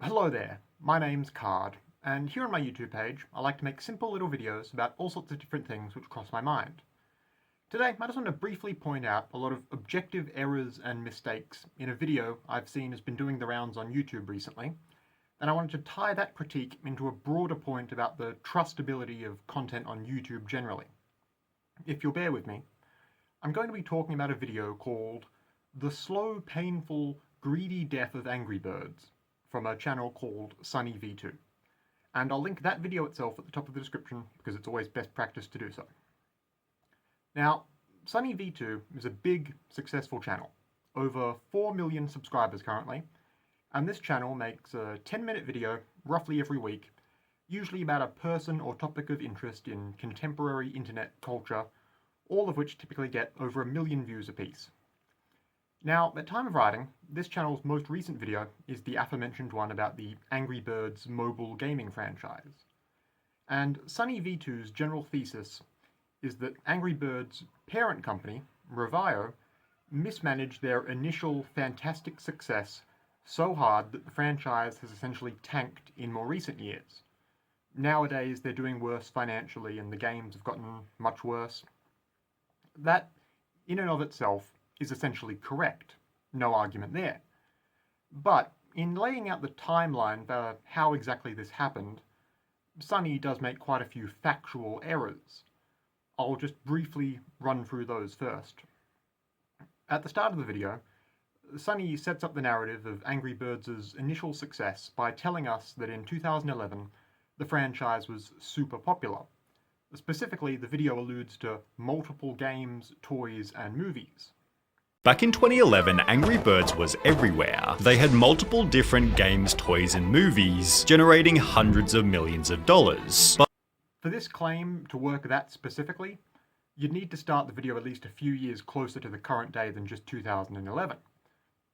Hello there, my name's Card, and here on my YouTube page I like to make simple little videos about all sorts of different things which cross my mind. Today I just want to briefly point out a lot of objective errors and mistakes in a video I've seen has been doing the rounds on YouTube recently, and I wanted to tie that critique into a broader point about the trustability of content on YouTube generally. If you'll bear with me, I'm going to be talking about a video called The Slow, Painful, Greedy Death of Angry Birds, from a channel called SunnyV2. And I'll link that video itself at the top of the description because it's always best practice to do so. Now, SunnyV2 is a big, successful channel. Over 4 million subscribers currently, and this channel makes a 10-minute video roughly every week, usually about a person or topic of interest in contemporary internet culture, all of which typically get over 1 million views apiece. Now, at time of writing, this channel's most recent video is the aforementioned one about the Angry Birds mobile gaming franchise. And SunnyV2's general thesis is that Angry Birds' parent company, Rovio, mismanaged their initial fantastic success so hard that the franchise has essentially tanked in more recent years. Nowadays, they're doing worse financially and the games have gotten much worse. That, in and of itself, is essentially correct. No argument there. But in laying out the timeline for how exactly this happened, Sunny does make quite a few factual errors. I'll just briefly run through those first. At the start of the video, Sunny sets up the narrative of Angry Birds' initial success by telling us that in 2011 the franchise was super popular. Specifically, the video alludes to multiple games, toys, and movies. Back in 2011, Angry Birds was everywhere. They had multiple different games, toys, and movies, generating hundreds of millions of dollars. But for this claim to work that specifically, you'd need to start the video at least a few years closer to the current day than just 2011.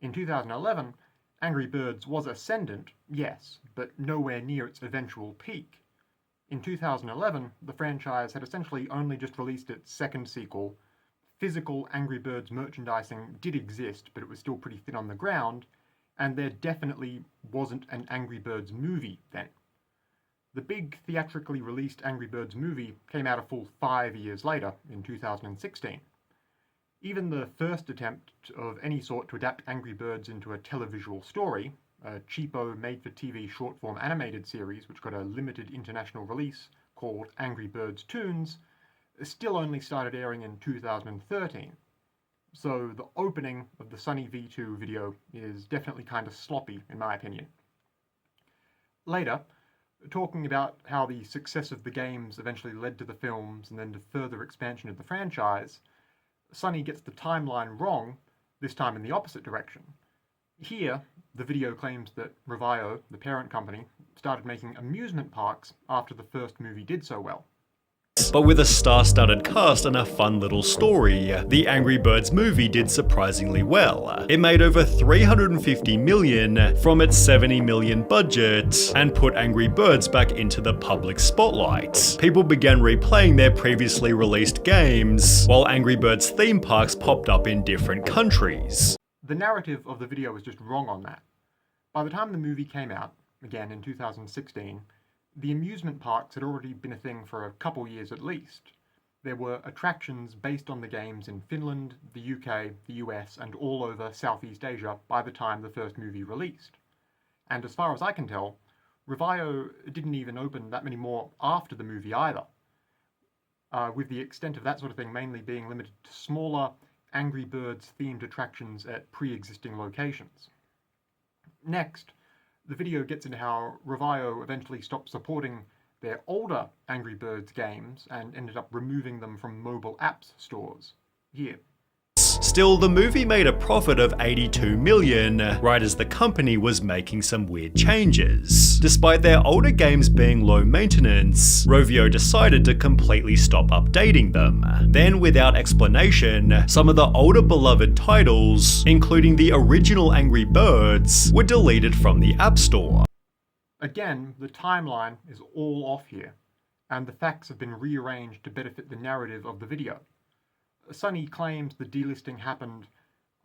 In 2011, Angry Birds was ascendant, yes, but nowhere near its eventual peak. In 2011, the franchise had essentially only just released its second sequel. Physical Angry Birds merchandising did exist, but it was still pretty thin on the ground, and there definitely wasn't an Angry Birds movie then. The big theatrically released Angry Birds movie came out a full 5 years later, in 2016. Even the first attempt of any sort to adapt Angry Birds into a televisual story, a cheapo made-for-TV short-form animated series which got a limited international release called Angry Birds Toons, still only started airing in 2013. So the opening of the SunnyV2 video is definitely kind of sloppy, in my opinion. Later, talking about how the success of the games eventually led to the films and then to further expansion of the franchise, Sunny gets the timeline wrong, this time in the opposite direction. Here, the video claims that Rovio, the parent company, started making amusement parks after the first movie did so well. But with a star-studded cast and a fun little story, the Angry Birds movie did surprisingly well. It made over $350 million from its $70 million budget and put Angry Birds back into the public spotlight. People began replaying their previously released games, while Angry Birds theme parks popped up in different countries. The narrative of the video was just wrong on that. By the time the movie came out, again in 2016, the amusement parks had already been a thing for a couple years at least. There were attractions based on the games in Finland, the UK, the US, and all over Southeast Asia by the time the first movie released. And as far as I can tell, Rovio didn't even open that many more after the movie either, with the extent of that sort of thing mainly being limited to smaller Angry Birds themed attractions at pre-existing locations. Next, the video gets into how Rovio eventually stopped supporting their older Angry Birds games and ended up removing them from mobile apps stores. Here. Still, the movie made a profit of $82 million, right as the company was making some weird changes. Despite their older games being low maintenance, Rovio decided to completely stop updating them. Then, without explanation, some of the older beloved titles, including the original Angry Birds, were deleted from the App Store. Again, the timeline is all off here, and the facts have been rearranged to better fit the narrative of the video. Sunny claims the delisting happened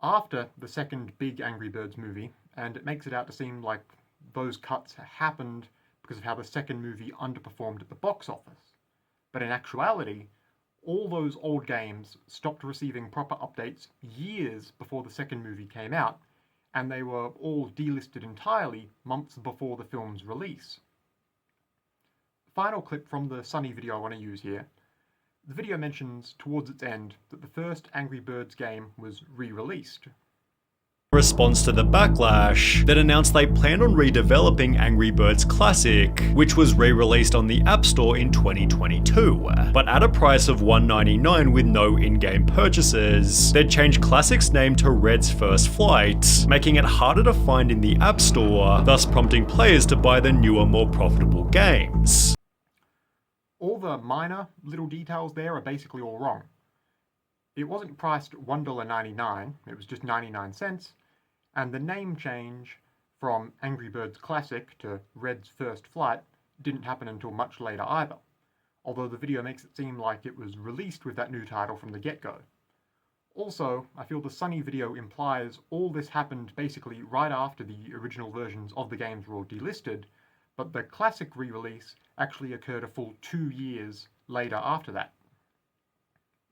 after the second big Angry Birds movie, and it makes it out to seem like those cuts happened because of how the second movie underperformed at the box office. But in actuality, all those old games stopped receiving proper updates years before the second movie came out, and they were all delisted entirely months before the film's release. Final clip from the Sunny video I want to use here. The video mentions towards its end that the first Angry Birds game was re-released. Response to the backlash that announced they plan on redeveloping Angry Birds Classic, which was re-released on the App Store in 2022, but at a price of $1.99 with no in-game purchases. They'd changed Classic's name to Red's First Flight, making it harder to find in the App Store, thus prompting players to buy the newer, more profitable games. All the minor little details there are basically all wrong. It wasn't priced $1.99, it was just 99 cents, and the name change from Angry Birds Classic to Red's First Flight didn't happen until much later either, although the video makes it seem like it was released with that new title from the get-go. Also, I feel the Sunny video implies all this happened basically right after the original versions of the games were all delisted, but the Classic re-release actually occurred a full 2 years later after that.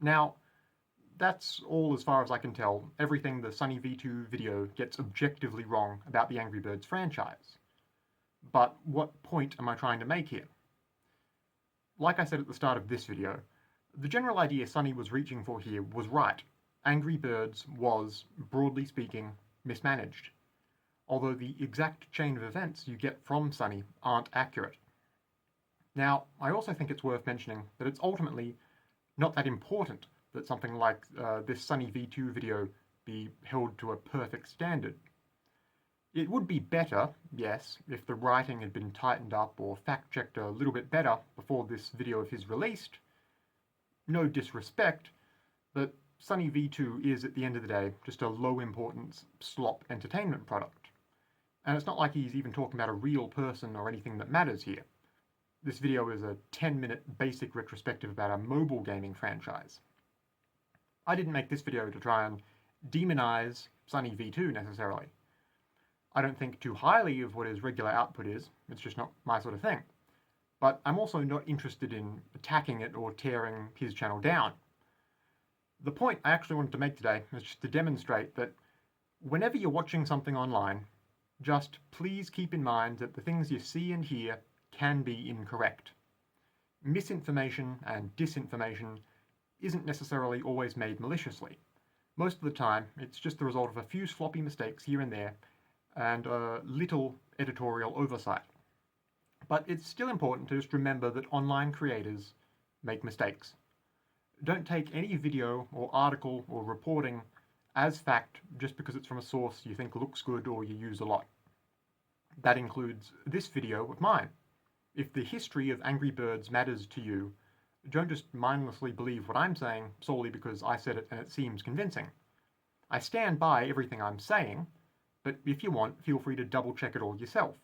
Now, that's all as far as I can tell. Everything the SunnyV2 video gets objectively wrong about the Angry Birds franchise. But what point am I trying to make here? Like I said at the start of this video, the general idea Sunny was reaching for here was right. Angry Birds was, broadly speaking, mismanaged. Although the exact chain of events you get from Sunny aren't accurate. Now, I also think it's worth mentioning that it's ultimately not that important that something like this SunnyV2 video be held to a perfect standard. It would be better, yes, if the writing had been tightened up or fact-checked a little bit better before this video of his released. No disrespect, but SunnyV2 is, at the end of the day, just a low-importance slop entertainment product. And it's not like he's even talking about a real person or anything that matters here. This video is a 10-minute basic retrospective about a mobile gaming franchise. I didn't make this video to try and demonize SunnyV2 necessarily. I don't think too highly of what his regular output is, it's just not my sort of thing. But I'm also not interested in attacking it or tearing his channel down. The point I actually wanted to make today is just to demonstrate that whenever you're watching something online, just please keep in mind that the things you see and hear can be incorrect. Misinformation and disinformation isn't necessarily always made maliciously. Most of the time, it's just the result of a few sloppy mistakes here and there, and a little editorial oversight. But it's still important to just remember that online creators make mistakes. Don't take any video or article or reporting as fact just because it's from a source you think looks good or you use a lot. That includes this video of mine. If the history of Angry Birds matters to you, don't just mindlessly believe what I'm saying solely because I said it and it seems convincing. I stand by everything I'm saying, but if you want, feel free to double check it all yourself.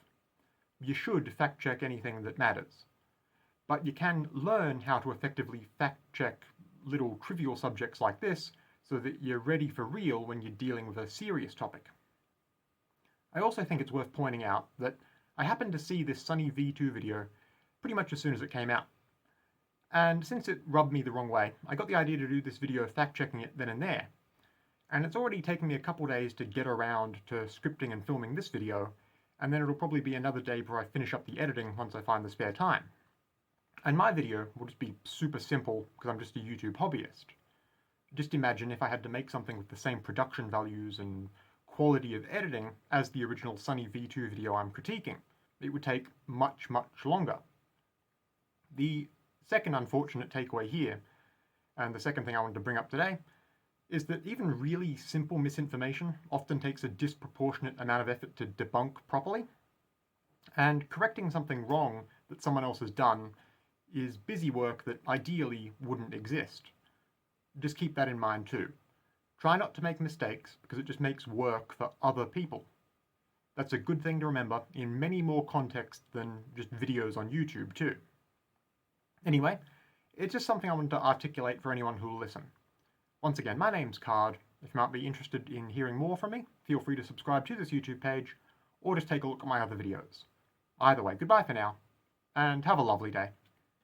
You should fact check anything that matters. But you can learn how to effectively fact check little trivial subjects like this so that you're ready for real when you're dealing with a serious topic. I also think it's worth pointing out that I happened to see this SunnyV2 video pretty much as soon as it came out. And since it rubbed me the wrong way, I got the idea to do this video fact-checking it then and there. And it's already taken me a couple days to get around to scripting and filming this video, and then it'll probably be another day before I finish up the editing once I find the spare time. And my video will just be super simple because I'm just a YouTube hobbyist. Just imagine if I had to make something with the same production values and quality of editing as the original SunnyV2 video I'm critiquing. It would take much, much longer. The second unfortunate takeaway here, and the second thing I wanted to bring up today, is that even really simple misinformation often takes a disproportionate amount of effort to debunk properly. And correcting something wrong that someone else has done is busy work that ideally wouldn't exist. Just keep that in mind too. Try not to make mistakes because it just makes work for other people. That's a good thing to remember in many more contexts than just videos on YouTube too. Anyway, it's just something I wanted to articulate for anyone who will listen. Once again, my name's Card. If you might be interested in hearing more from me, feel free to subscribe to this YouTube page, or just take a look at my other videos. Either way, goodbye for now, and have a lovely day.